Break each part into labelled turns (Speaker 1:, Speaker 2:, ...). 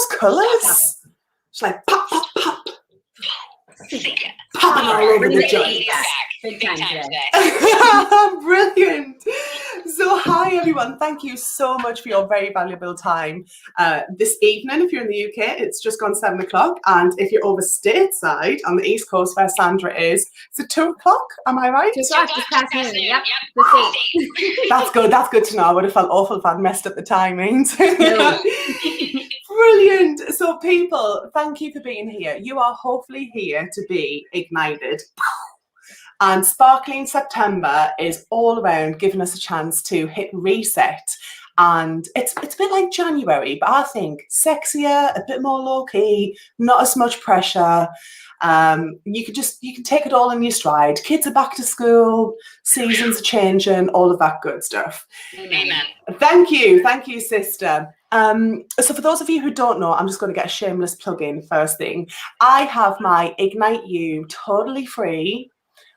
Speaker 1: those colours. It's like pop, pop, pop. Popping all over the joint.
Speaker 2: Big time today.
Speaker 1: Brilliant. So hi everyone, thank you so much for your very valuable time this evening. If you're in the UK, it's just gone 7 o'clock, and if you're over stateside on the East Coast where Sandra is, it's at 2 o'clock, am I right?
Speaker 2: 2 o'clock, just past noon. Yep.
Speaker 1: That's good to know. I would have felt awful if I'd messed up the timings.
Speaker 2: No.
Speaker 1: Brilliant. So people, thank you for being here. You are hopefully here to be ignited. And Sparkling September is all around giving us a chance to hit reset. And it's a bit like January, but I think sexier, a bit more low-key, not as much pressure. You can take it all in your stride. Kids are back to school, seasons are changing, all of that good stuff.
Speaker 2: Amen.
Speaker 1: Thank you, sister. So for those of you who don't know, I'm just going to get a shameless plug in first thing. I have my Ignite You totally free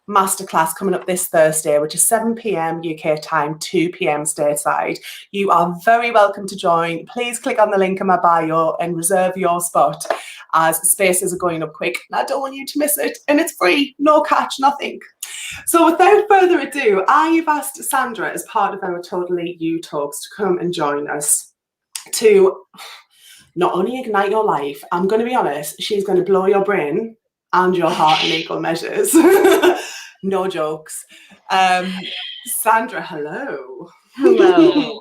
Speaker 1: masterclass coming up this Thursday, which is 7 p.m. UK time, 2 p.m. stateside. You are very welcome to join. Please click on the link in my bio and reserve your spot, as spaces are going up quick and I don't want you to miss it. And it's free, no catch, nothing. So without further ado, I've asked Sandra, as part of our Totally You Talks, to come and join us to not only ignite your life, I'm going to be honest, she's going to blow your brain and your heart in equal measures. No jokes. Sandra, hello.
Speaker 2: Hello.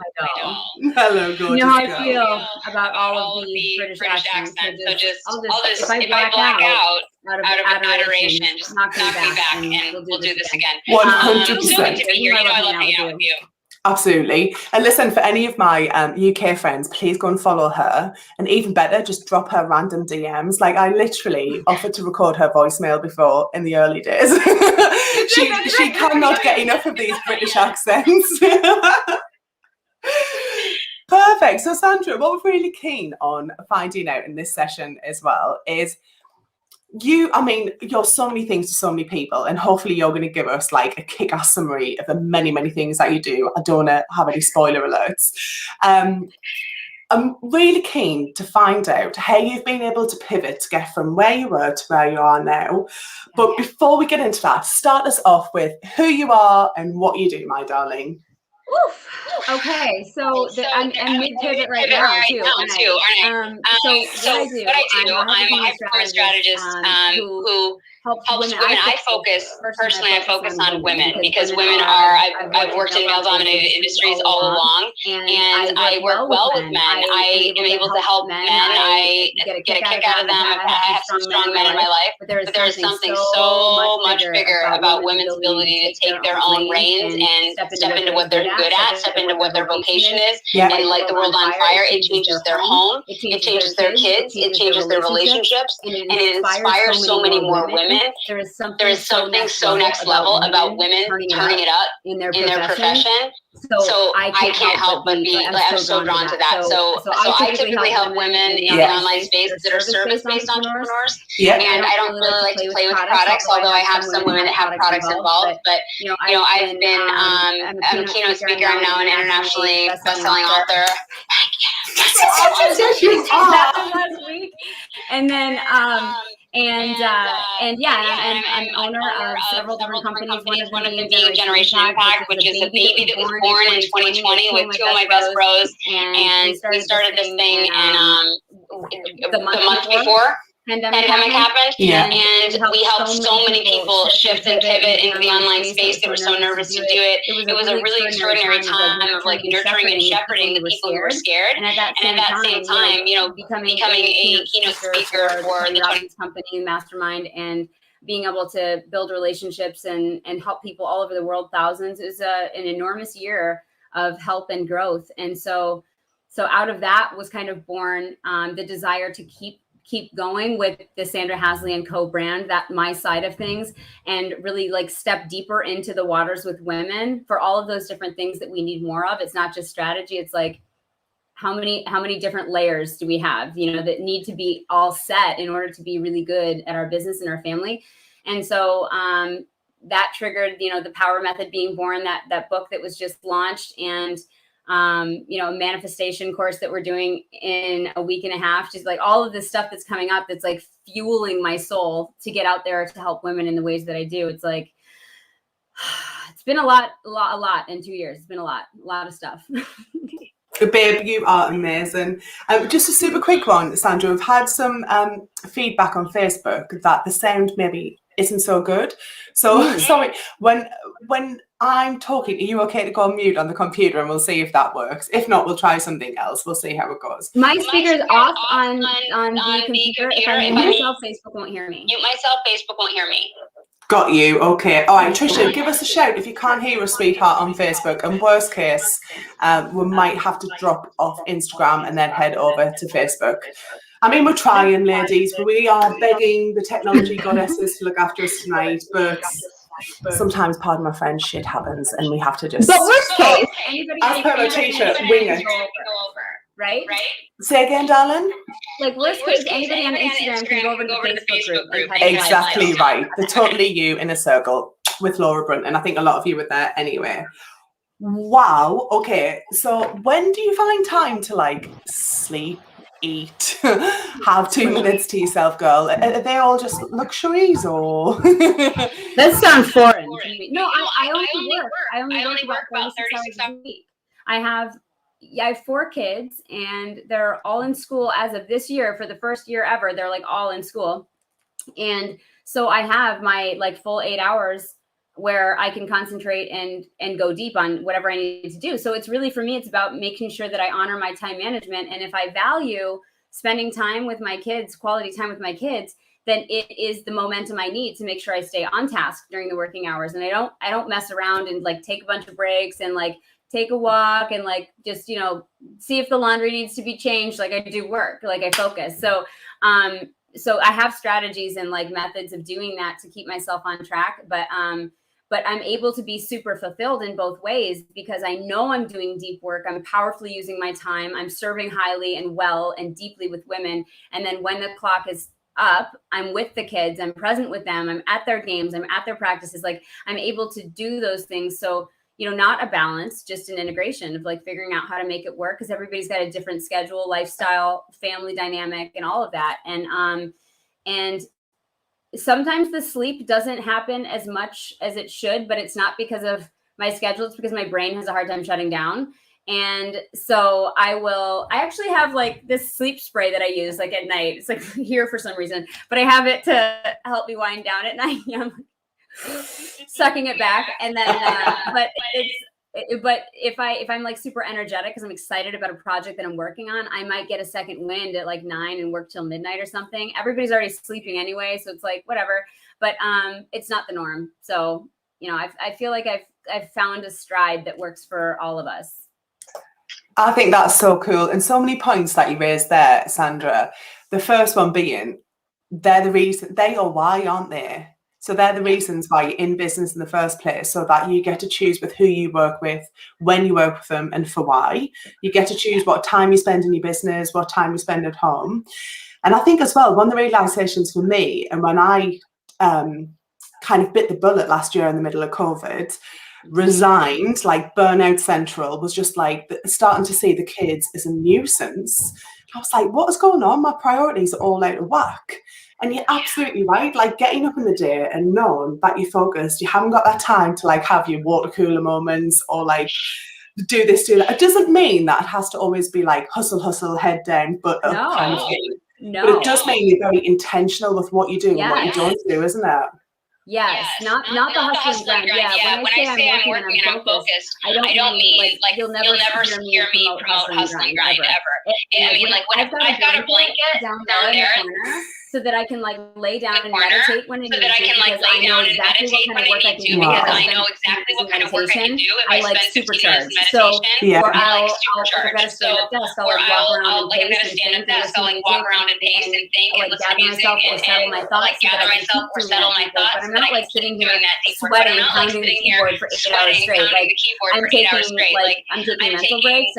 Speaker 1: Hello, gorgeous
Speaker 2: You know how I
Speaker 1: girl.
Speaker 2: feel about all of these British accents. So just, I'll just if I black out of adoration, just knock me back and we'll do this again.
Speaker 1: 100%.
Speaker 2: So good to be here. You know I love hanging out with you.
Speaker 1: Absolutely. And listen, for any of my UK friends, please go and follow her. And even better, just drop her random DMs. Like, I literally offered to record her voicemail before in the early days. she cannot get enough of these British accents. Perfect. So Sandra, what we're really keen on finding out in this session as well is you're so many things to so many people, and hopefully you're going to give us like a kick-ass summary of the many, many things that you do. I don't want to have any spoiler alerts. I'm really keen to find out how you've been able to pivot to get from where you were to where you are now. But before we get into that, start us off with who you are and what you do, my darling.
Speaker 2: Oof. Okay, so I'm mid-pivot right now too. So what I do, I'm a high-performance strategist who helps women. I focus on women because women are. I've worked in male-dominated industries all along, and I work well with men. I am able to help men. I get a kick out of them. I have some strong men in my life, but there is something so much bigger about women's ability to take their own reins and step into what they're good at, step into what their vocation is, and light the world on fire. It changes their home, it changes their kids, it changes their relationships, and it inspires so many more women. There is something so next level about women turning it up in their profession. So I can't help but be, I'm so drawn to that. So I typically help women in the online space that are service-based entrepreneurs. And I don't really like to play with products, although I have some women that have products involved. But I've been, I'm a keynote speaker. I'm now an internationally best-selling author. That was last week. And then, I'm owner of several different companies. One of them being Generation Impact, which is a baby that was born in 2020 with two of my best bros. And we started this thing the month before pandemic happened. And we helped so many people shift and pivot into the online space. They were so nervous to do it. It was a really extraordinary time of like nurturing and shepherding the people who were scared. And at that same time, becoming a keynote speaker for the 20 company mastermind and being able to build relationships and help people all over the world, thousands, is an enormous year of help and growth. And so out of that was kind of born the desire to keep going with the Sandra Haseley & Co. brand, that my side of things, and really like step deeper into the waters with women for all of those different things that we need more of. It's not just strategy. It's like, how many different layers do we have, that need to be all set in order to be really good at our business and our family. And so that triggered, the Power Method being born, that book that was just launched. And A manifestation course that we're doing in a week and a half, just like all of this stuff that's coming up that's like fueling my soul to get out there to help women in the ways that I do. It's like, it's been a lot in 2 years. It's been a lot of stuff.
Speaker 1: Babe, you are amazing. Just a super quick one, Sandra. We've had some feedback on Facebook that the sound maybe isn't so good. So sorry, when I'm talking, are you okay to go on mute on the computer and we'll see if that works? If not, we'll try something else. We'll see how it goes.
Speaker 2: My speaker's off on the computer. If I mute myself, Facebook won't hear me.
Speaker 1: Got you. Okay. All right, Trisha, give us a shout if you can't hear us, sweetheart, on Facebook. And worst case, we might have to drop off Instagram and then head over to Facebook. I mean, we're trying, ladies. We are begging the technology goddesses to look after us tonight, but sometimes, pardon my French, shit happens and we have to just...
Speaker 2: But worst case,
Speaker 1: as per my t-shirt, wing it.
Speaker 2: Right?
Speaker 1: Say again, darling?
Speaker 2: Like, worst case, anybody on Instagram can go over to the Facebook group.
Speaker 1: Exactly right. The Totally You in a Circle with Laura Brunton. I think a lot of you were there anyway. Wow. Okay. So when do you find time to, like, sleep, eat, have 2 minutes to yourself, girl? Are they all just luxuries or?
Speaker 2: That sounds foreign to me. No, I only work about 36 hours a week. I have 4 kids and they're all in school as of this year. For the first year ever, they're like all in school. And so I have my like full 8 hours where I can concentrate and go deep on whatever I need to do. So it's really, for me, it's about making sure that I honor my time management. And if I value spending time with my kids, quality time with my kids, then it is the momentum I need to make sure I stay on task during the working hours. And I don't mess around and like take a bunch of breaks and like take a walk and like just, see if the laundry needs to be changed. Like I do work, like I focus. So I have strategies and like methods of doing that to keep myself on track. But I'm able to be super fulfilled in both ways because I know I'm doing deep work. I'm powerfully using my time. I'm serving highly and well and deeply with women. And then when the clock is up, I'm with the kids. I'm present with them. I'm at their games. I'm at their practices. Like I'm able to do those things. So not a balance, just an integration of like figuring out how to make it work because everybody's got a different schedule, lifestyle, family dynamic, and all of that. And sometimes the sleep doesn't happen as much as it should, but it's not because of my schedule. It's because my brain has a hard time shutting down. And so I actually have like this sleep spray that I use like at night. It's like here for some reason, but I have it to help me wind down at night. Sucking it back, and then but if I'm like super energetic because I'm excited about a project that I'm working on, I might get a second wind at like 9 and work till midnight or something. Everybody's already sleeping anyway, so it's like whatever. But it's not the norm. So I feel like I've found a stride that works for all of us.
Speaker 1: I think that's so cool, and so many points that you raised there, Sandra. The first one being they're the reason, they or why, aren't they? So they're the reasons why you're in business in the first place, so that you get to choose with who you work with, when you work with them, and for why. You get to choose what time you spend in your business, what time you spend at home. And I think as well, one of the realizations for me, and when I kind of bit the bullet last year in the middle of COVID, resigned, like burnout central, was just like starting to see the kids as a nuisance. I was like, what is going on? My priorities are all out of whack. And you're absolutely right. Like getting up in the day and knowing that you're focused, you haven't got that time to like have your water cooler moments or like do this, do that. It doesn't mean that it has to always be like hustle, head down, but up kind of thing.
Speaker 2: No.
Speaker 1: But it does mean you're very intentional with what you do and what you don't do, isn't it?
Speaker 2: Yes, not the hustling grind. Yeah, when I say I'm working and I'm focused, I don't mean like you'll never hear me promote hustling grind ever. I mean, like when I've got a blanket down there in the corner, so that I can like lay down and meditate when I need to, because I know exactly what kind of work I can do. I like supercharged. So, or I'll I've got a stand-up desk. I'll like walk around and pace and think and like gather myself or settle my thoughts so that I can keep doing that. But I'm not like sitting here sweating, pounding the keyboard for 8 hours straight. Like I'm taking mental breaks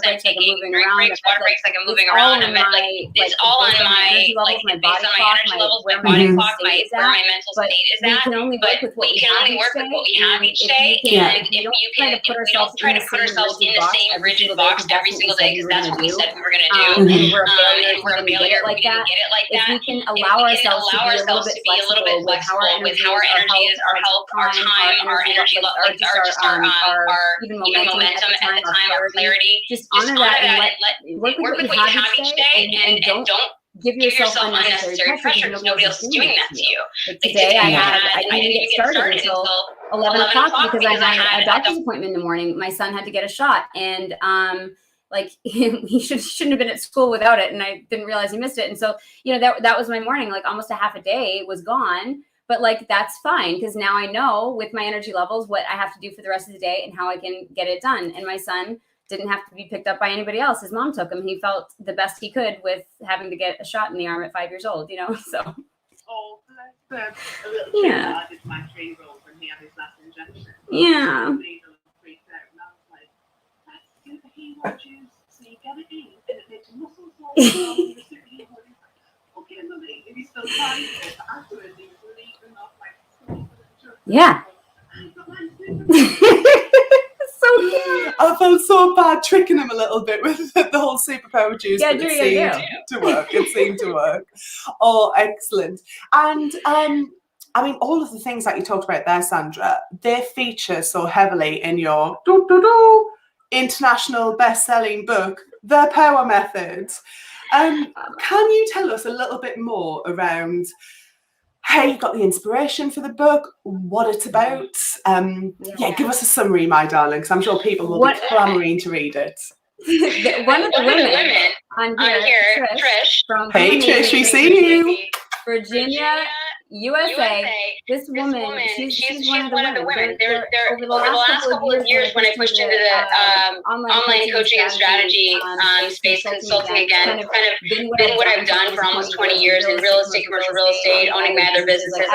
Speaker 2: and taking drink breaks, water breaks, like I'm moving around. It's all in my energy levels, my body clock, where my mental state is at. But we can only work with what we have each day. And if you don't try to put ourselves in the same rigid box every single day, because that's what we said we were going to do, and we're a failure like that. If we can allow ourselves to be a little bit flexible with how our energy is, our health, our time, our energy, our even momentum at the time, our clarity, just honor that and work with what you have each day, and don't give yourself unnecessary pressure because nobody else is doing that to you. Like today, I didn't get started until 11 o'clock because I had a doctor's appointment in the morning. My son had to get a shot, and he shouldn't have been at school without it, and I didn't realize he missed it. And so, that was my morning. Like almost a half a day was gone. But that's fine, because now I know with my energy levels what I have to do for the rest of the day and how I can get it done. And my son didn't have to be picked up by anybody else. His mom took him. He felt the best he could with having to get a shot in the arm at 5 years old, so.
Speaker 3: Oh, bless them. A little
Speaker 2: Yeah.
Speaker 3: I did my 3-year-old when he had his last injection.
Speaker 2: Yeah.
Speaker 3: And I was like, that's superhero juice, so you get it in, and it makes your muscles all strong, and you're superhero. He's like, okay, Lily, and he's still trying it, but afterwards he was leaving off like,
Speaker 2: Yeah. So cute.
Speaker 1: I felt so bad tricking him a little bit with the whole superpower juice.
Speaker 2: Yeah,
Speaker 1: but it seemed to work. It seemed to work. Oh, excellent. And all of the things that you talked about there, Sandra, they feature so heavily in your international best-selling book, The Power Method. Can you tell us a little bit more around how you got the inspiration for the book, what it's about? Give us a summary, my darling, because I'm sure people will be clamoring to read it.
Speaker 2: One of the women on here, Trish, from
Speaker 1: Hey Trish, we see you.
Speaker 2: Virginia, USA. This woman, she's one of the women. They're over the last couple of years when I pushed into the online coaching and strategy space, consulting again, kind of been what I've done for almost 20 years in real estate, commercial real estate, owning my other businesses.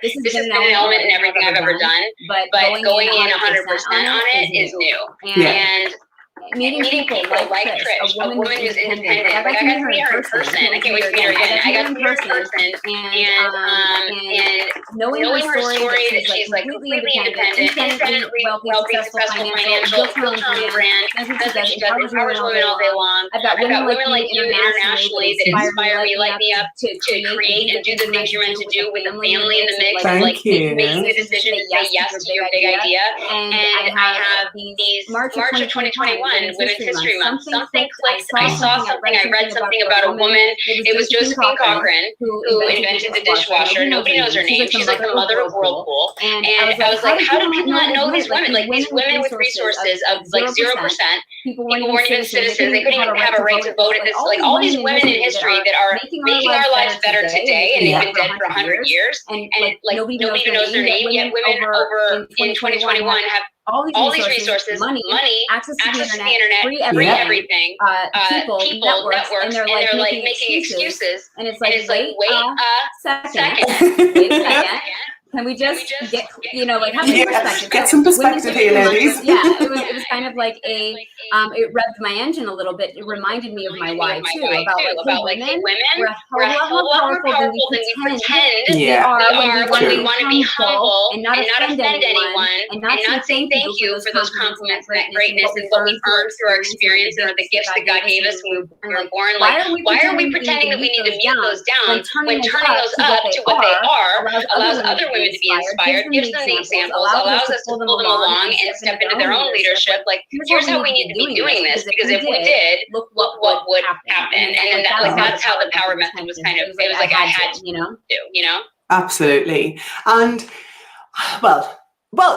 Speaker 2: This has been an element in everything I've ever done, but going in 100% on it is new. And meeting people like Trish, a woman who's independent. I got to meet her in person. I can't wait to meet her again. I got to meet her in person, and knowing her story that she's like completely independent, independently wealthy, successful, financial, built her own brand. That's what she does. Empowers women all day long. I've got women like you internationally that inspire me, light me up to create and do the things you're meant to do with the family in the mix.
Speaker 1: Thank you.
Speaker 2: Making the decision to say yes to your big idea. And I have these March of 2021 Women's History Month. Something clicked. I saw something. I read something about a woman. It was Josephine Cochran who invented the dishwasher. Nobody knows her name. She's like the mother of Whirlpool. And I was like, how do people not know these women? Like these women with resources of like 0%. People weren't even citizens. They couldn't even have a right to vote. This like all these women in history that are making our lives better today, and they've been dead for 100 years. And like nobody knows their name. Yet women over in 2021 have all these resources, money, access to the internet, free everything, people, networks, and they're like making excuses. And it's like, wait a second. Can we just get, have some perspective?
Speaker 1: Get some perspective here, ladies.
Speaker 2: Yeah, it was kind of like it revved my engine a little bit. It reminded me of my why too, about like, hey, women, we're a hell of a lot more powerful than we pretend we are when we want to be humble and not offend anyone, and not say thank you for those compliments and that greatness and what we've earned through our experience and the gifts that God gave us when we were born. Like, why are we pretending that we need to mute those down when turning those up to what they are allows other women to be inspired, gives them the examples, allows us to pull them along and step into their own leadership. Like, here's how we need to be doing this, because if we did, look what would happen. And then that's how the power method was kind of, it was like I had to do.
Speaker 1: Absolutely. And well,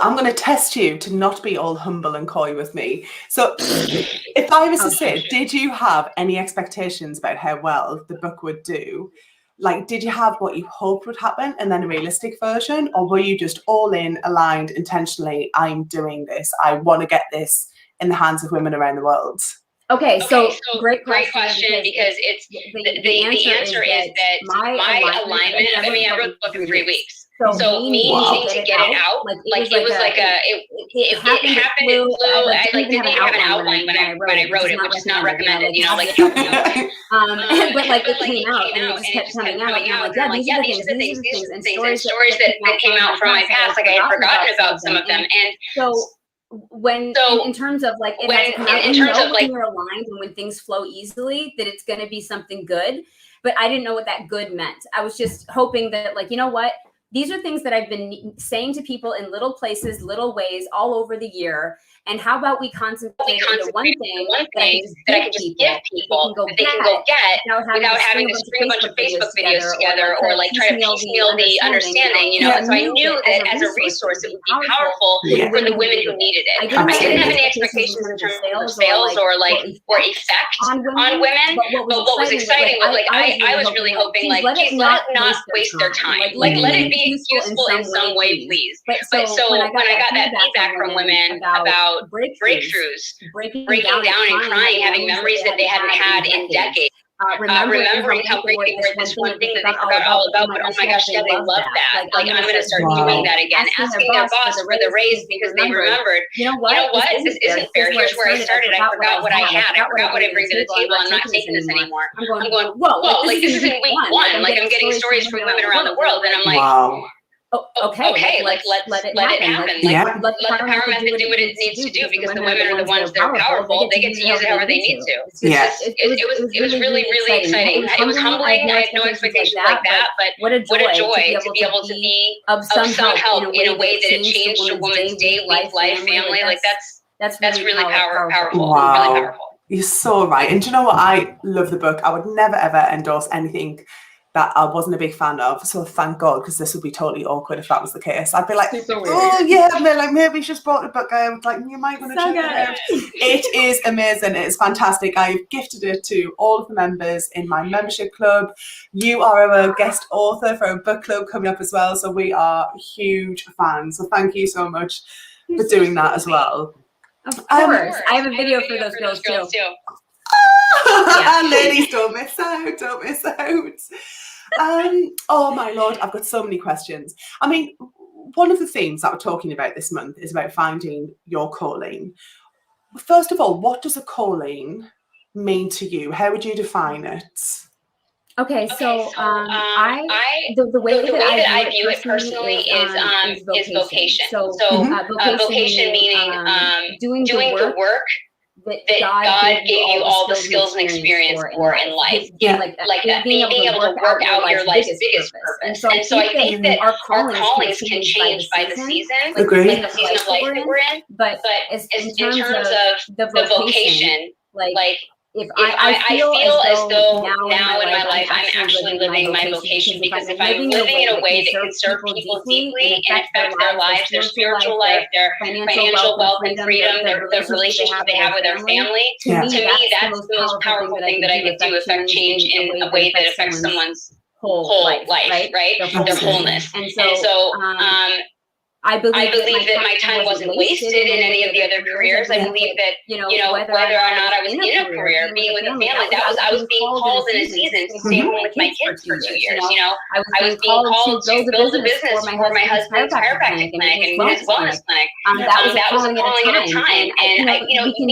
Speaker 1: I'm going to test you to not be all humble and coy with me. So if I was to say, did you have any expectations about how well the book would do? Like, did you have what you hoped would happen and then a realistic version? Or were you just all in, aligned, intentionally, I'm doing this. I want to get this in the hands of women around the world?
Speaker 2: Okay, so great question because it's the answer is that my alignment, I wrote the book in 3 weeks. So me needing to get it out, it happened, it flew. I didn't even have an outline when I wrote it, which is not recommended, you know, like but like it came out and it just kept coming out, and I'm like, yeah, these are the things, and stories that came out from my past, like I had forgotten about some of them, and so in terms of like when you're aligned and when things flow easily, that it's going to be something good, but I didn't know what that good meant. I was just hoping that, like, you know what, these are things that I've been saying to people in little places, little ways, all over the year. And how about we concentrate on the one thing that I can just give people that they can go get without having to string a bunch of Facebook videos together or like try to piecemeal the understanding, you know? And so I knew that as a resource, it would be powerful for the women who needed it. I didn't have any expectations in terms of sales or effect on women, but what was exciting was like, I was really hoping, like, geez, let it not waste their time. Like, let it be useful in some way, please. But so when I got that feedback from women about breakthroughs, breaking down and crying, having memories that they hadn't had in decades. Remembering how great they were, this one thing that they forgot all about, but oh my gosh, yeah, they love that. Like, I'm going to start doing that again. Asking their boss for the raise because they remembered, you know what, this isn't fair. Here's where I started. I forgot what I had. I forgot what I bring to the table. I'm not taking this anymore. I'm going, whoa, like this isn't week one. Like, I'm getting stories from women around the world, and I'm like, wow. Okay, like let it happen. Like let the power method do what it needs to do, because the women are the ones that are powerful. They get to use it however they need to. Yes, it was really exciting. It was humbling. I had no expectations like that, but what a joy to be able to be of some help in a way that it changed a woman's day, week, life, family. Like that's really powerful.
Speaker 1: Wow.
Speaker 2: Really powerful.
Speaker 1: You're so right. And do you know what? I love the book. I would never ever endorse anything that I wasn't a big fan of. So thank God, because this would be totally awkward if that was the case. I'd be like, oh yeah, like maybe just brought the book out. Like, you might want to check it out. It is amazing. It's fantastic. I've gifted it to all of the members in my membership club. You are our guest author for a book club coming up as well. So we are huge fans. So thank you so much for doing that as well.
Speaker 2: Of course. I have a video for those girls too.
Speaker 1: Ladies, don't miss out. Oh my Lord, I've got so many questions. I mean, one of the themes that we're talking about this month is about finding your calling. First of all, what does a calling mean to you? How would you define it?
Speaker 2: Okay, so the way that I view it personally is vocation. So vocation meaning doing the work that God gave you all the skills and experience for in life. Being able to work out your life's biggest purpose. And so I think that our callings can change by the season, like the season of life that we're in. But in terms of the vocation, like if I feel as though now in my life I'm actually living my vocation, because if I'm living in a way that can serve people deeply and affect their lives, their spiritual life, their financial wealth and freedom, the relationship they have with their family, to me that's the most powerful thing that I get to affect change in a way that affects someone's whole life, right? Their wholeness. And so I believe that my time wasn't wasted in any of the other careers. I believe that, whether or not I was in a career, being with a family, I was being called in a season to stay home with my kids for 2 years. I was being called to build a business for my husband's chiropractic clinic and his wellness clinic. That was a calling at a time. And we can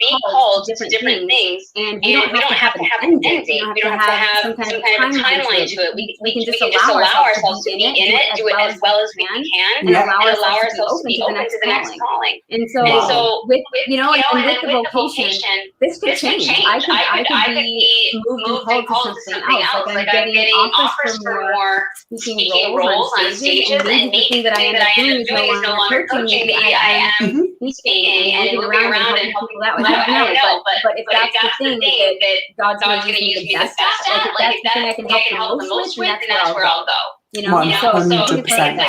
Speaker 2: be called to different things, and we don't have to have an end date. We don't have to have some kind of timeline to it. We can just allow ourselves to be in it, do it as well as we can. And allow ourselves to be open to the next calling. And so with the vocation, this could change. I could be moved and called to something else. Like I'm getting offers for more speaking roles on stages, and maybe the thing that I end up doing is no longer coaching. Maybe I am speaking and moving around and helping people out. I don't know, but if that's the thing that God's going to use me the best at, like if that's the thing I can help the most with, then that's where I'll go.
Speaker 1: 100%.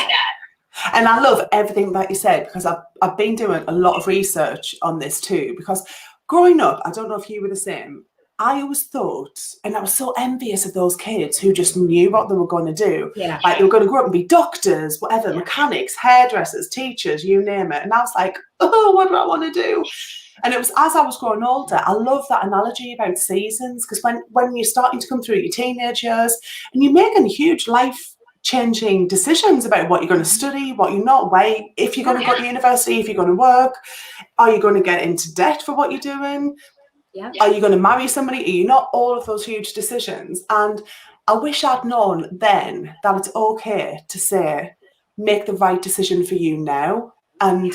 Speaker 1: And I love everything that you said, because I've been doing a lot of research on this too, because growing up, I don't know if you were the same, I always thought, and I was so envious of those kids who just knew what they were going to do. Yeah. Like they were going to grow up and be doctors, whatever, mechanics, hairdressers, teachers, you name it. And I was like, oh, what do I want to do? And it was as I was growing older, I love that analogy about seasons, because when you're starting to come through your teenage years and you're making huge life changing decisions about what you're going to study, what you're not, if you're going to go to university, if you're going to work, are you going to get into debt for what you're doing?
Speaker 2: Yeah.
Speaker 1: Are you going to marry somebody? Are you not? All of those huge decisions. And I wish I'd known then that it's okay to say, make the right decision for you now. And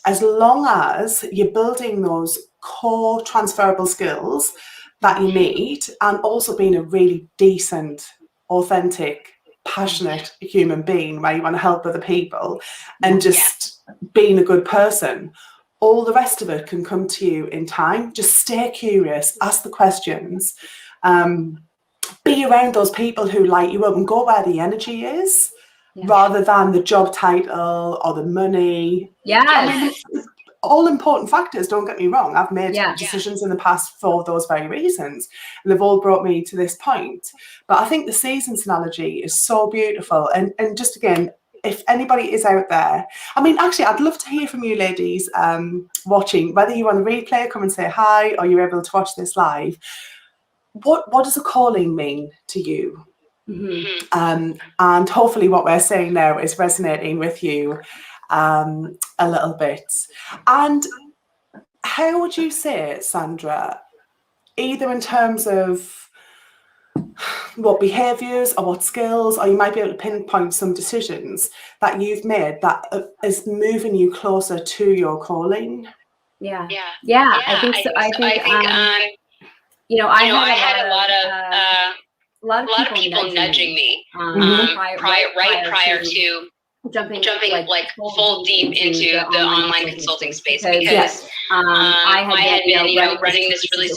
Speaker 1: as long as you're building those core transferable skills that you need, and also being a really decent, authentic, passionate human being where you want to help other people and just being a good person, all the rest of it can come to you in time. Just stay curious, ask the questions, be around those people who light you up, and go where the energy is rather than the job title or the money. All important factors, don't get me wrong. I've made decisions in the past for those very reasons, and they've all brought me to this point. But I think the seasons analogy is so beautiful. And just again, if anybody is out there, I mean, actually, I'd love to hear from you ladies watching, whether you're on the replay, come and say hi, or you're able to watch this live. What does a calling mean to you? And hopefully what we're saying now is resonating with you a little bit. And how would you say, Sandra, either in terms of what behaviours or what skills, or you might be able to pinpoint some decisions that you've made that is moving you closer to your calling?
Speaker 2: I think so. I think you know, I had a lot of people nudging me prior to jumping like full deep into the online consulting space, because I had been running this really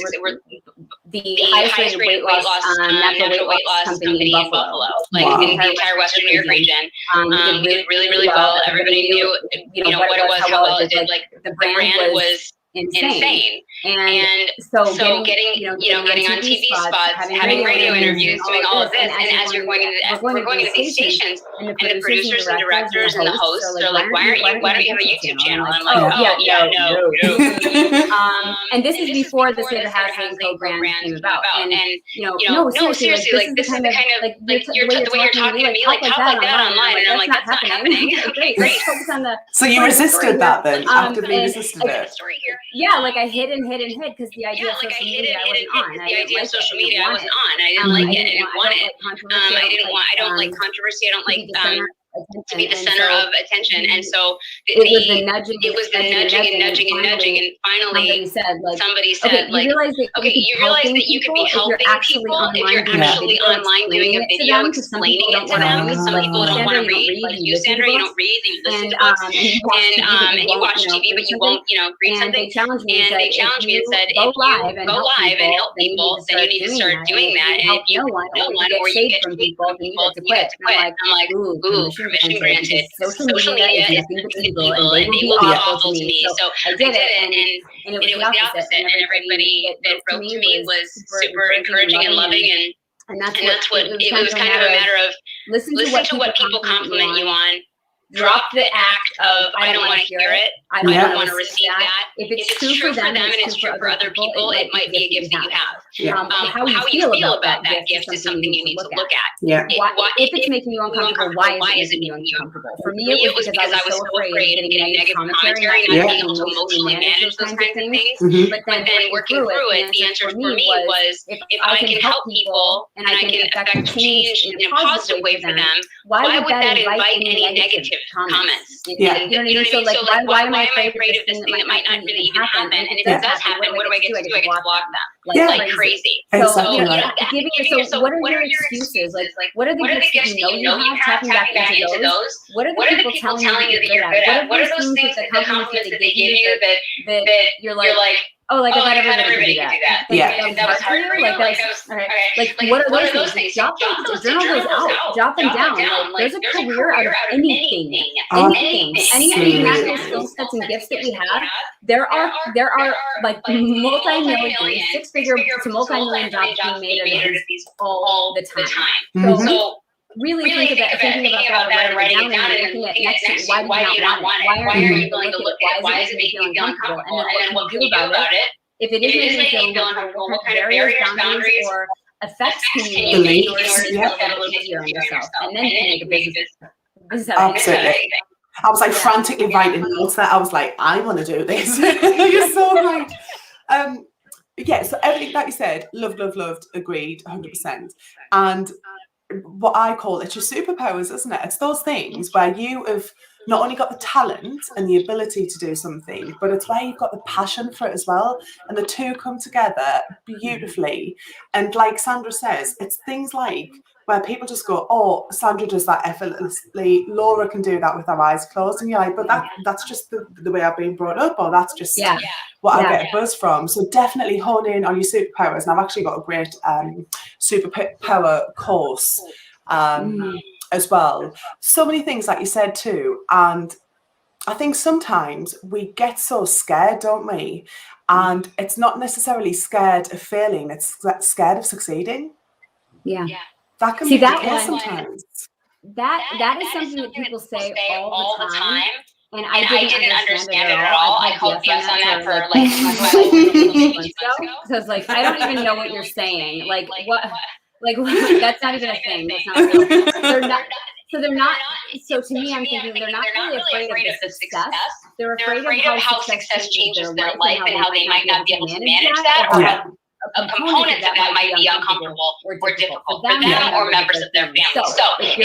Speaker 2: the highest rated weight loss natural weight loss company in Buffalo, like in the entire Western New York region. We did really well. Everybody knew what it was, how well it did. Like the brand was insane. And so getting on TV spots, having radio interviews, doing all of this, and as we're going to these stations, and the producers and directors and the hosts are like, why don't you have a YouTube channel? And I'm like, no. And this is before the Sandra Haseley program came about. And no, seriously, like this is the kind of like the way you're talking to me, like talk like that online, and I'm like, that's not happening. Great. Focus on the.
Speaker 1: So you resisted that then? Actively resisted it.
Speaker 2: Yeah, like I hid because the idea of social media I wasn't on. I didn't like it. I didn't want it. I don't like controversy. I don't like to be the center of attention. And so it was the nudging and finally somebody said like, you realize that you could be helping people if you're actually online doing a video explaining it to them, because some people don't want to read. Like you, Sandra, you don't read, you listen to books, and you watch TV, but you won't read something. And they challenged me and said, if you go live and help people, then you need to start doing that. And if you no one or you get from people, then you get to quit. And I'm like, ooh, permission granted. Social media is nothing but evil, and they will be awful to me. So I did it, and it was the opposite. And everybody that wrote to me was super encouraging and loving, and that's what it was kind of a matter of listen to what people compliment you on. Drop the act of I don't want to hear it. I don't want to receive that. If it's true for them and it's true for other people, it might be a gift that you have. How you feel about that gift is something you need to look at. If it's making you uncomfortable, why is it making you uncomfortable? For me, it was because I was so afraid of getting negative commentary and not being able to emotionally manage those kinds of things. But then working through it, the answer for me was if I can help people and I can affect change in a positive way for them, why would that invite any negative comments? You know what I mean? So like, why am I afraid of this thing that might not really even happen? And if it does happen, what do I get to do? I get to block them like crazy. So what are your excuses? Like what are the gifts that you have? Tapping back into those. What are the people telling you that you're good at? What are those things that the compliments that they give you that you're like, oh, like I thought everybody could do that. That was hard for you. Like what are those things? Jot those out. Jot them down. Like there's a career out of anything. Any natural skill sets and gifts that we have. There are like multi-million, six-figure to multi-million jobs being made out of these all the time. So really thinking about that and writing it down and looking at next to why do you not want it? Why are you willing to look at it? Why is it making you feel uncomfortable? And then what can you do about it? If it is making you feel uncomfortable, what kind of barriers, boundaries, or effects can you make in order to feel a little easier on yourself, and then you can make a business out of it.
Speaker 1: Absolutely. I was like frantically writing notes there. I was like, I want to do this. You're so right. Yeah, so everything that you said, loved, agreed, 100%. And what I call it's your superpowers, isn't it? It's those things where you have not only got the talent and the ability to do something, but it's where you've got the passion for it as well. And the two come together beautifully. And like Sandra says, it's things like where people just go, oh, Sandra does that effortlessly, Laura can do that with her eyes closed. And you're like, but that's just the way I've been brought up, or that's just what I get a buzz from. So definitely hone in on your superpowers. And I've actually got a great superpower course as well. So many things like you said too. And I think sometimes we get so scared, don't we? And it's not necessarily scared of failing, it's scared of succeeding.
Speaker 2: Yeah.
Speaker 1: That can be the case sometimes.
Speaker 2: That is something that people say all the time. And I didn't understand it at all. I called BS on that for like months ago. Because like, I don't even know what you're saying. Like what? Like that's not even a thing. That's not real. They're not. So to me, I'm thinking they're not really afraid of the success. They're afraid of how success changes their life and how they might not be able to manage that, or how a component of that might be uncomfortable or difficult for them or members of their family. So if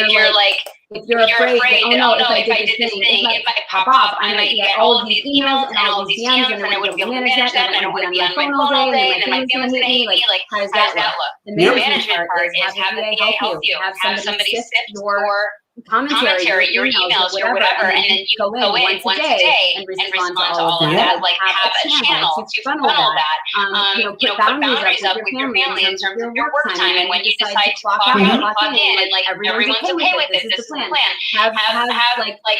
Speaker 2: you're afraid that, oh no, if I did this thing, if I pop off, I might get all of these emails and all of these DMs, and I wouldn't be able to manage that, and I wouldn't be on my phone all day, and then my family's gonna hate me. Like, how does that look? The management part is have the VA help you, have somebody sift your commentary, your emails, or whatever, and then you go in once a day and respond to all of that. Like, have a channel to funnel that. Put boundaries up with your family in terms of your work time, and when you decide to clock out and clock in, and like everyone's okay with it. This is the plan. Have like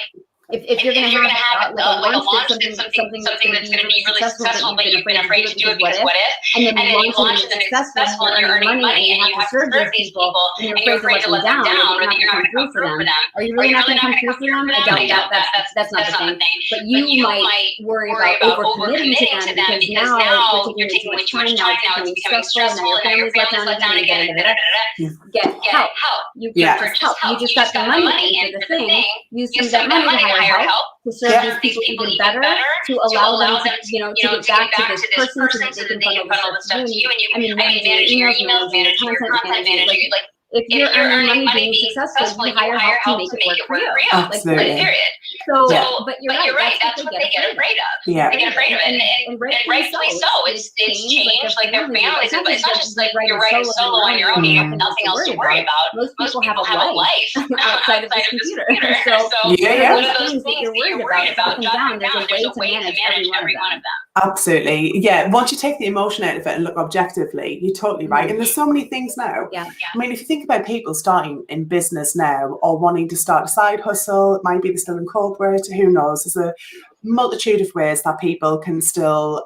Speaker 2: if you're going to have like a launch that's something that's going to be really successful, but you've been afraid to do it because what if? And then you launch it and it's successful and you're earning money and you have to serve these people and you're afraid to let them down, or that you're not going to come through for them. Are you really not going to come through for them? I doubt that's not the thing. But you might worry about overcommitting to them because now you're taking way too much time, now it's becoming stressful, now your family's let down again, get help. You get help. You just got the money into the thing. Use some of that money to hire help to serve these people even better, to allow them to, to get back to this person so that they can funnel the stuff to you. And manage your emails, manage your content, manage your, like, if you're earning money being successful, you hire help to make it work for you.
Speaker 1: Absolutely.
Speaker 2: Like, period. So, but you're right. That's what they get afraid of.
Speaker 1: Yeah.
Speaker 2: They get afraid of it, and rightfully so. It's changed like their families, but it's not just like you're writing solo on your own. You have nothing else to worry about. Most people have a life outside of this computer. So those things that you're worried about, jotting down, there's a way to manage every one of them.
Speaker 1: Absolutely. Yeah. Once you take the emotion out of it and look objectively, you're totally right. And there's so many things now.
Speaker 2: Yeah.
Speaker 1: I mean, if you think about people starting in business now or wanting to start a side hustle, maybe they're still in corporate, who knows? There's a multitude of ways that people can still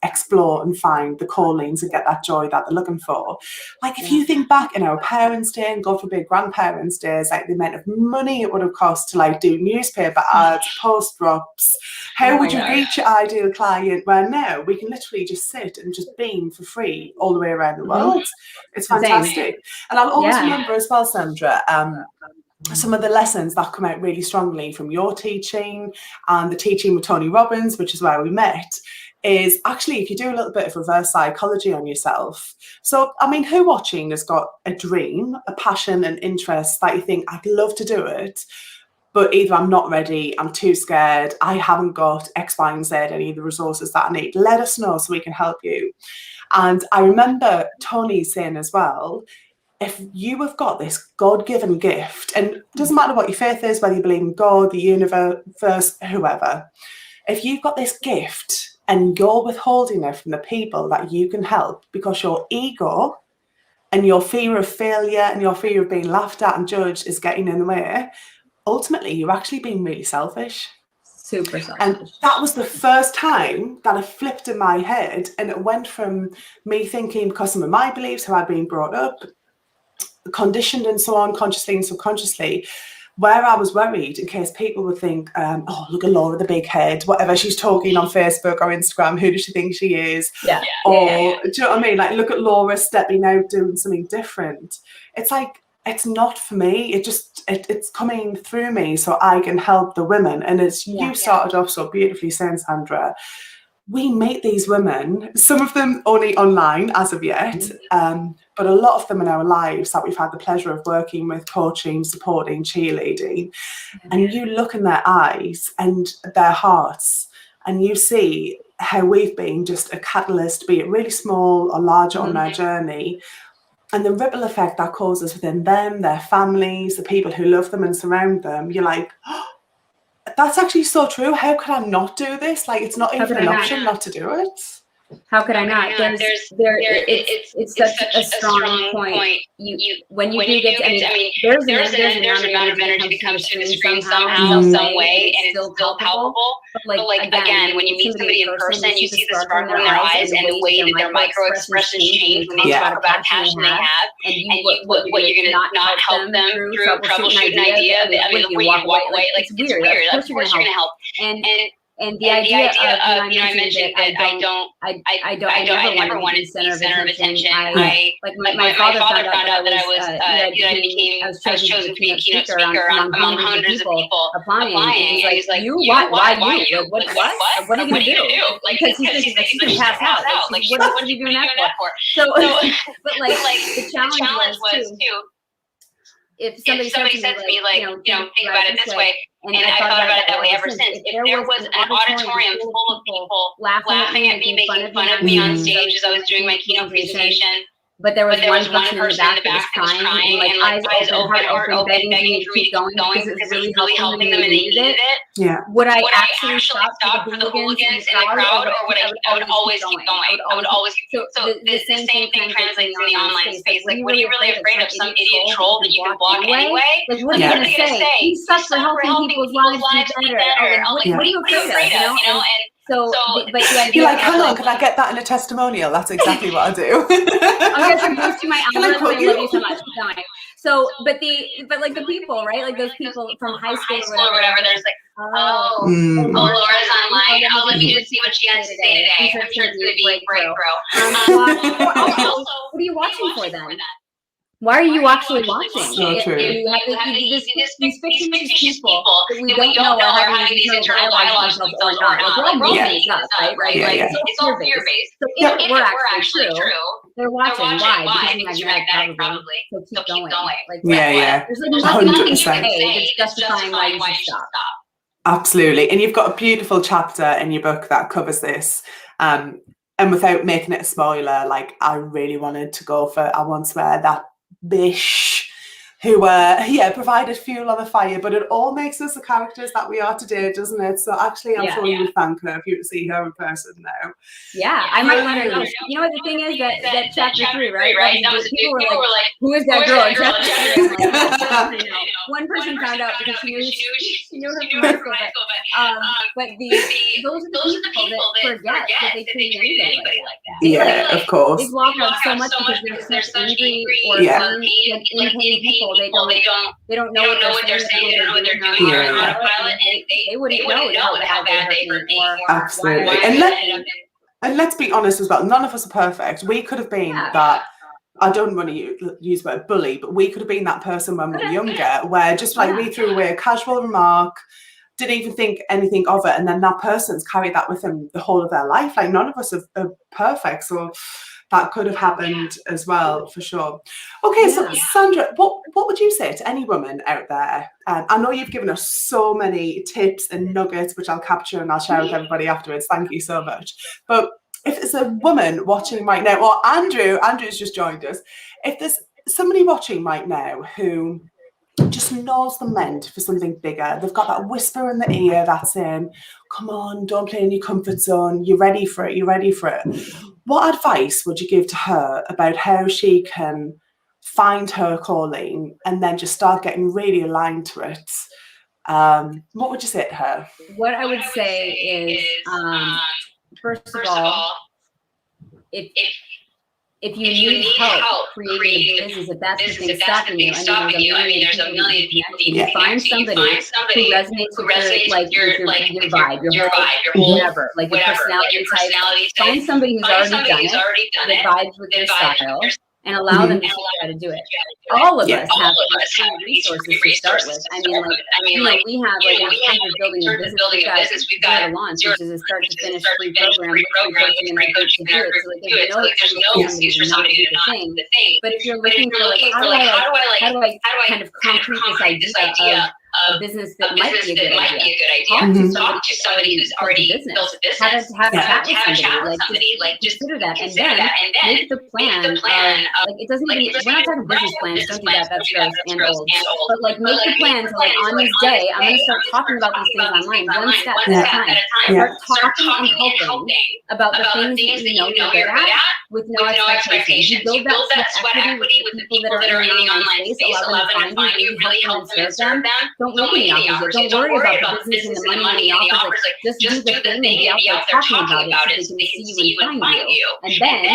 Speaker 1: explore and find the callings and get that joy that they're looking for. Like if you think back in our parents' day and God forbid grandparents' days, like the amount of money it would have cost to like do newspaper ads, post drops, how would you reach your ideal client? Where now we can literally just sit and just beam for free all the way around the world. It's fantastic. And I'll always remember as well, Sandra, some of the lessons that come out really strongly from your teaching and the teaching with Tony Robbins, which is where we met, is actually if you do a little bit of reverse psychology on yourself. So, I mean, who watching has got a dream, a passion, an interest that you think, I'd love to do it, but either I'm not ready, I'm too scared, I haven't got X, Y, and Z, any of the resources that I need. Let us know so we can help you. And I remember Tony saying as well, if you have got this God-given gift, and it doesn't matter what your faith is, whether you believe in God, the universe, whoever, if you've got this gift and you're withholding it from the people that you can help because your ego and your fear of failure and your fear of being laughed at and judged is getting in the way, ultimately you're actually being really selfish.
Speaker 2: Super selfish.
Speaker 1: And that was the first time that it flipped in my head, and it went from me thinking, because some of my beliefs, how I'd been brought up, conditioned and so on, consciously and subconsciously, where I was worried in case people would think, oh, look at Laura, the big head, whatever, she's talking on Facebook or Instagram, who does she think she is?
Speaker 2: Yeah.
Speaker 1: Or, do you know what I mean? Like, look at Laura stepping out, doing something different. It's like, it's not for me. It's coming through me so I can help the women. And as you started off so beautifully saying, Sandra, we meet these women, some of them only online as of yet, but a lot of them in our lives that we've had the pleasure of working with, coaching, supporting, cheerleading. And you look in their eyes and their hearts, and you see how we've been just a catalyst, be it really small or large on their journey. And the ripple effect that causes within them, their families, the people who love them and surround them, you're like, oh, that's actually so true. How could I not do this? Like, it's not even an option not to do it.
Speaker 2: How could I not? It's such a strong point. When you do get to, I mean, there's an amount of energy that comes through the screen somehow, some way, and it's still palpable. But like again, when you meet somebody in person, you see the sparkle in their eyes and the way that their micro expressions change when they talk about a passion they have, and what you're gonna not help them through troubleshoot an idea. I mean, the way you walk away, like, it's weird. Of course you're gonna help. And the idea of, I mentioned that I never wanted to be center of attention. My father found out that I was chosen to be a keynote speaker among hundreds of people applying. And he's like, why you? What are you gonna do? Because he's gonna pass out. Like, what are you doing that for? So, but the challenge was too. If somebody said to me, like, think about it this way, and I thought about it that way ever since. If there was an auditorium full of people laughing at me, making fun of me on stage as I was doing my keynote presentation, but there was one person in the back that was crying, and like eyes open, heart open, begging for me to keep going because it was really helping them and they needed it.
Speaker 1: Yeah.
Speaker 2: Would I actually stop for the hooligans in the crowd, or would I would always keep going? I would always. So the same thing translates in the online space. Like, what are you really afraid of? Some idiot troll that you can block anyway? Like, what are you gonna say? He sucks for helping people's lives be better. What are you afraid of? You know, and so, but the idea,
Speaker 1: you're like, hang on, can I get that in a testimonial? That's exactly what I do.
Speaker 2: I'm gonna boost my algorithm. I love you so much. So, but the people, right? Like those people from high school or whatever. There's like, Laura's online. I'll look to see what she has to say today. I'm sure it's gonna be breakthrough. Also, what are you watching for then? Why are you actually watching?
Speaker 1: So true.
Speaker 2: You have these fictitious people that we don't know are having these internal dialogues or not. Like, we're all making stuff, right? It's all fear-based. So if it were actually true, they're watching. Why? Because you're magnetic, probably. So keep going. Like, there's like nothing you can say that's justifying why you should stop.
Speaker 1: Absolutely. And you've got a beautiful chapter in your book that covers this. And without making it a spoiler, like, I really wanted to go for, I once swear, that bish who provided fuel on the fire, but it all makes us the characters that we are today, doesn't it? So actually, I'm sure you would thank her if you would see her in person now.
Speaker 2: Yeah, I might let her know. You know what the thing is, that chapter 3, right? People were like, who is that girl in chapter 3? One person found out because she knew her from high school, but those are the people that forget that they treat anybody like that.
Speaker 1: Yeah, of course.
Speaker 2: They block out so much because they're such angry or in pain people. They don't know what they're saying. They don't know what they're doing. And they wouldn't know how bad they hurt me.
Speaker 1: Absolutely. And let's be honest as well. None of us are perfect. We could have been that. I don't want to use the word bully, but we could have been that person when we were younger, where just like we threw away a casual remark, didn't even think anything of it, and then that person's carried that with them the whole of their life. Like, none of us are perfect, so that could have happened as well, for sure. Okay, so Sandra, what would you say to any woman out there? I know you've given us so many tips and nuggets, which I'll capture and I'll share with everybody afterwards. Thank you so much. But if there's a woman watching right now, or Andrew's just joined us. If there's somebody watching right now who just knows the meant for something bigger, they've got that whisper in the ear that's saying, come on, don't play in your comfort zone, you're ready for it. What advice would you give to her about how she can find her calling and then just start getting really aligned to it? What would you say to her?
Speaker 2: What I would say is, first of all, if if you need help creating a business, if that's the thing stopping you, I mean, there's a million people you can find somebody who resonates with your vibe, your whole whatever, like your personality type. Find somebody who's already done it, that vibes with your style, and allow them to teach you how to do it. All of us have resources to start with. I mean, we have, like, in terms of building a business, we've got a launch, which is a start to finish free program with free coaching and our group to do it. So, like, there's no excuse for somebody to not do the thing. But if you're looking for, like, how do I kind of concrete this idea of a business that might be a good idea. Talk to somebody who's already built a business. Have a chat with somebody. Like, just consider that, and then make the plan. Like, it doesn't even. We're not talking business plans. Don't do that. That's gross and old. But, like, make the plan to, like, on this day, I'm going to start talking about these things online, one step at a time. Start talking and helping about the things that you know you're good at with no expectations. You build that sweat equity with the people that are in the online space. Allow them to find you, really help them and serve them. Don't make any offers. Don't worry about the business and the money and the offers. Like, just do the thing and be out there talking about it so they can see you and find you. And then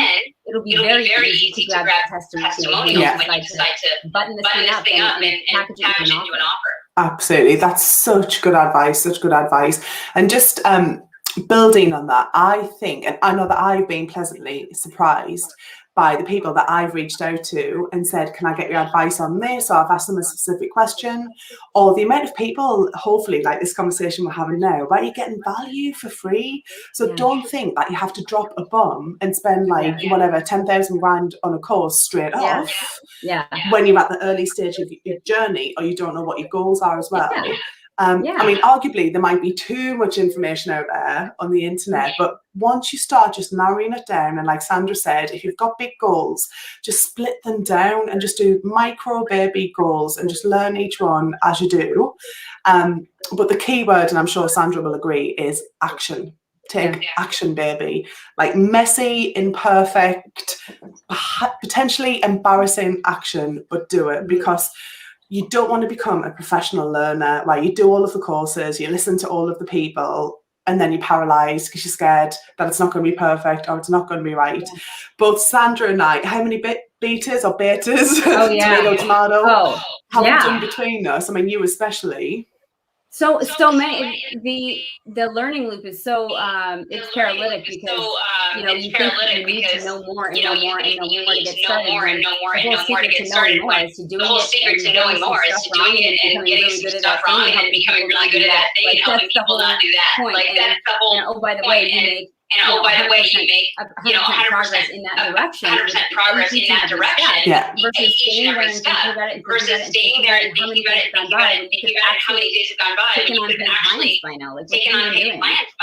Speaker 2: it'll be very easy to grab testimonials when you decide to button this thing up and package it into an offer.
Speaker 1: Absolutely. That's such good advice, And just building on that, I think, and I know that I've been pleasantly surprised by the people that I've reached out to and said, can I get your advice on this? Or I've asked them a specific question, or the amount of people, hopefully, like this conversation we're having now, about you getting value for free. So don't think that you have to drop a bomb and spend whatever, 10,000 grand on a course straight off when you're at the early stage of your journey, or you don't know what your goals are as well. I mean, arguably, there might be too much information out there on the internet, but once you start just narrowing it down, and like Sandra said, if you've got big goals, just split them down and just do micro baby goals and just learn each one as you do. But the key word, and I'm sure Sandra will agree, is action. Take action, baby. Like messy, imperfect, potentially embarrassing action, but do it, because you don't want to become a professional learner. Like, you do all of the courses, you listen to all of the people, and then you're paralyzed because you're scared that it's not going to be perfect or it's not going to be right. Both Sandra and I, how many betas or betas? Tomato. How much in between us? I mean, you especially.
Speaker 2: So many. The learning loop is so it's paralytic because you think you need to know more and know more and know more to get started. The whole secret to knowing more is to doing it and getting some stuff wrong and becoming really good at that thing and helping people not do that. Like, that's the whole point. Oh, by the way, you make 100% progress in that direction. 100%
Speaker 3: progress in that direction.
Speaker 2: Versus staying there and thinking about it, how many days have gone by, and you could actually taking on big clients by now. Like, what are you even doing?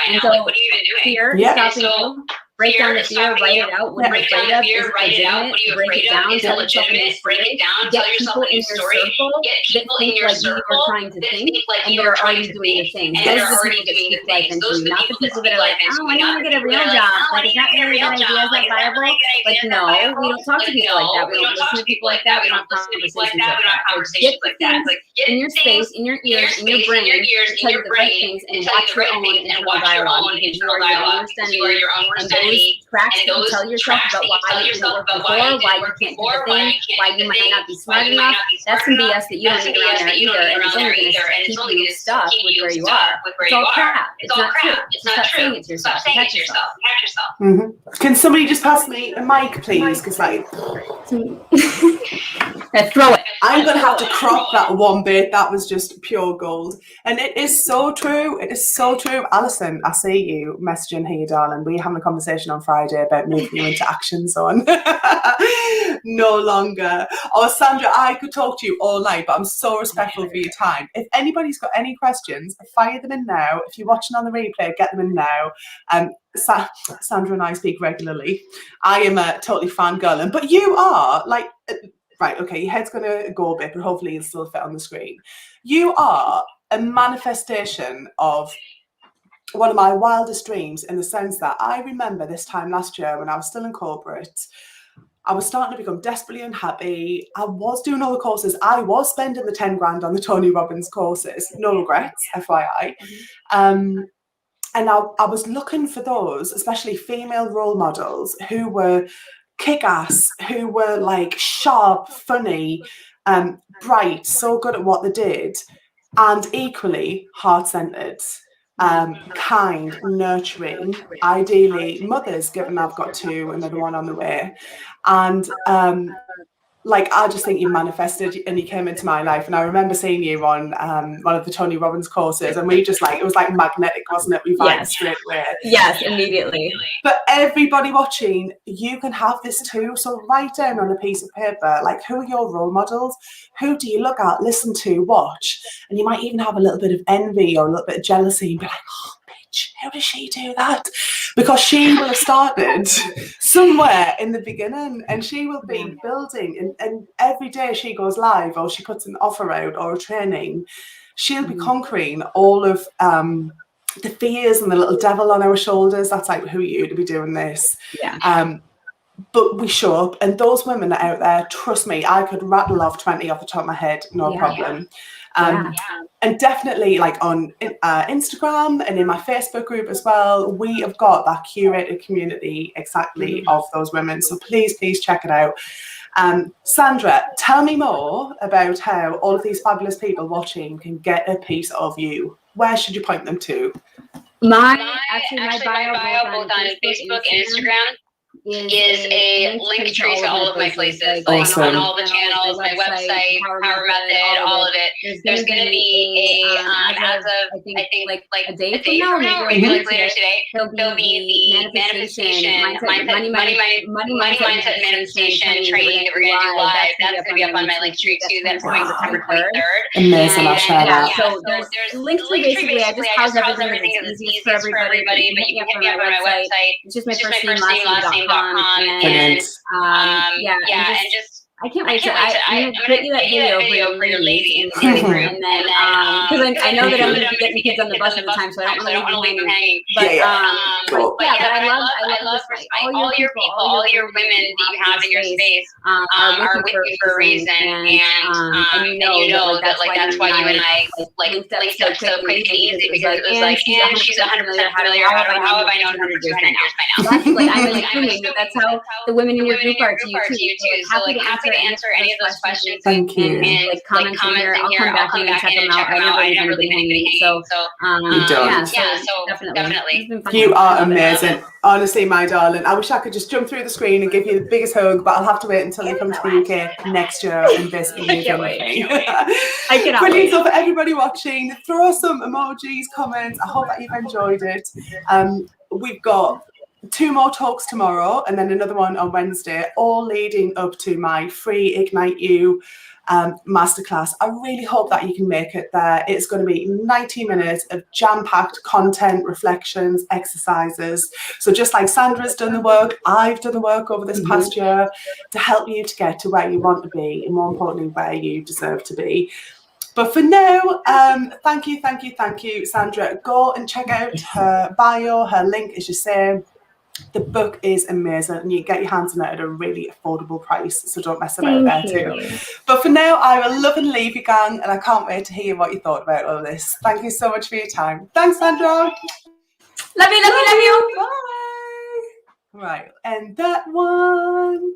Speaker 2: And so fear stopping you. Break down the fear, write it out. What are you afraid of? Is it legitimate? Break it down. Tell yourself Get people in your circle that think like you are trying to think, and they're already doing the thing. Those are the people that speak life into you, not the people that are like, oh, I want to get a real job. Like, is that really a good idea? Is that viable? Like, no, we don't talk to people like that. We don't listen to people like that. We don't have conversations like that. Get things in your space, in your ears, in your brain, to tell you the right things, and watch your own internal dialogue, because you are your own worst enemy. Tracks that you tell yourself about why you didn't work before, why you can't do the thing, why you might not be smart enough. That's some BS that you don't need around there either, and it's only going to keep you stuck with where you are. It's all crap. It's not true. Stop saying it to yourself. Protect yourself.
Speaker 1: Can somebody just pass me a mic, please? Because
Speaker 2: throw it.
Speaker 1: I'm going to have to crop that one bit. That was just pure gold. And it is so true. It is so true. Alison, I see you messaging here, darling. We're having a conversation on Friday about moving you into action zone. No longer. Oh, Sandra, I could talk to you all night, but I'm so respectful for your time. If anybody's got any questions, fire them in now. If you're watching on the replay, get them in now. Sandra and I speak regularly. I am a totally fangirl, but you are like... Right, okay, your head's going to go a bit, but hopefully it'll still fit on the screen. You are a manifestation of one of my wildest dreams, in the sense that I remember this time last year when I was still in corporate, I was starting to become desperately unhappy. I was doing all the courses. I was spending the 10 grand on the Tony Robbins courses. No regrets, FYI. And I was looking for those, especially female role models, who were kick-ass, who were like sharp, funny, bright, so good at what they did, and equally heart-centered, kind, nurturing, ideally mothers, given I've got two, another one on the way. And like, I just think you manifested and you came into my life. And I remember seeing you on one of the Tony Robbins courses, and we just like, it was like magnetic, wasn't it? We vibed straight away.
Speaker 2: Yes, immediately.
Speaker 1: But everybody watching, you can have this too. So write down on a piece of paper, like, who are your role models? Who do you look at, listen to, watch? And you might even have a little bit of envy or a little bit of jealousy and be like, oh, bitch, how does she do that? Because she will have started somewhere in the beginning, and she will be building, and every day she goes live or she puts an offer out or a training, she'll be conquering all of the fears and the little devil on our shoulders. That's like, who are you to be doing this? But we show up, and those women are out there, trust me, I could rattle off 20 off the top of my head, no problem. And definitely like on Instagram and in my Facebook group as well, we have got that curated community exactly of those women. So please check it out. Sandra, tell me more about how all of these fabulous people watching can get a piece of you. Where should you point them to?
Speaker 2: My bio both on Facebook and Instagram is a link tree to all of my places, like on all the channels, my website, Power Method, all of it. There's going to be as of I think like a day from now, maybe like later today, there'll be the manifestation, money mindset manifestation training that we're going to do live. That's going to be up on my link tree too. That's going September 23rd.
Speaker 1: Amazing, I'll share that.
Speaker 2: So there's link tree basically. I just house everything that's easiest for everybody, but you can hit me up on my website. It's just my first name, last name. And just I can't wait to I'm gonna create that video for your ladies, and then because I know that I'm gonna be getting kids on the bus at the time, so I don't want to leave them hanging. But I love all your people, all your women that you have in your space are with you for a reason, and you know that like that's why you and I like linked up so quick and easy, because it was like, and she's 100% familiar. How have I known her for 200 years by now? That's like I'm assuming that's how the women in your group are to you too. So like happy to answer any of those questions.
Speaker 1: Thank you.
Speaker 2: And like comments in here, I'll come back in and check them out. I've never been hanging. So definitely.
Speaker 1: You are amazing. Honestly, my darling, I wish I could just jump through the screen and give you the biggest hug, but I'll have to wait until you come to the UK next year and basically
Speaker 2: I can't wait.
Speaker 1: I cannot wait. So for everybody watching, throw some emojis, comments. I hope that you've enjoyed it. We've got 2 more talks tomorrow and then another one on Wednesday, all leading up to my free Ignite You masterclass. I really hope that you can make it there. It's going to be 90 minutes of jam-packed content, reflections, exercises. So just like Sandra's done the work, I've done the work over this past year to help you to get to where you want to be, and more importantly, where you deserve to be. But for now, thank you, Sandra. Go and check out her bio. Her link is the same. The book is amazing, and you get your hands on it at a really affordable price, so don't mess about there too. But for now, I will love and leave you, gang, and I can't wait to hear what you thought about all this. Thank you so much for your time. Thanks, Sandra.
Speaker 2: Love you.
Speaker 1: Bye. Right, and that one.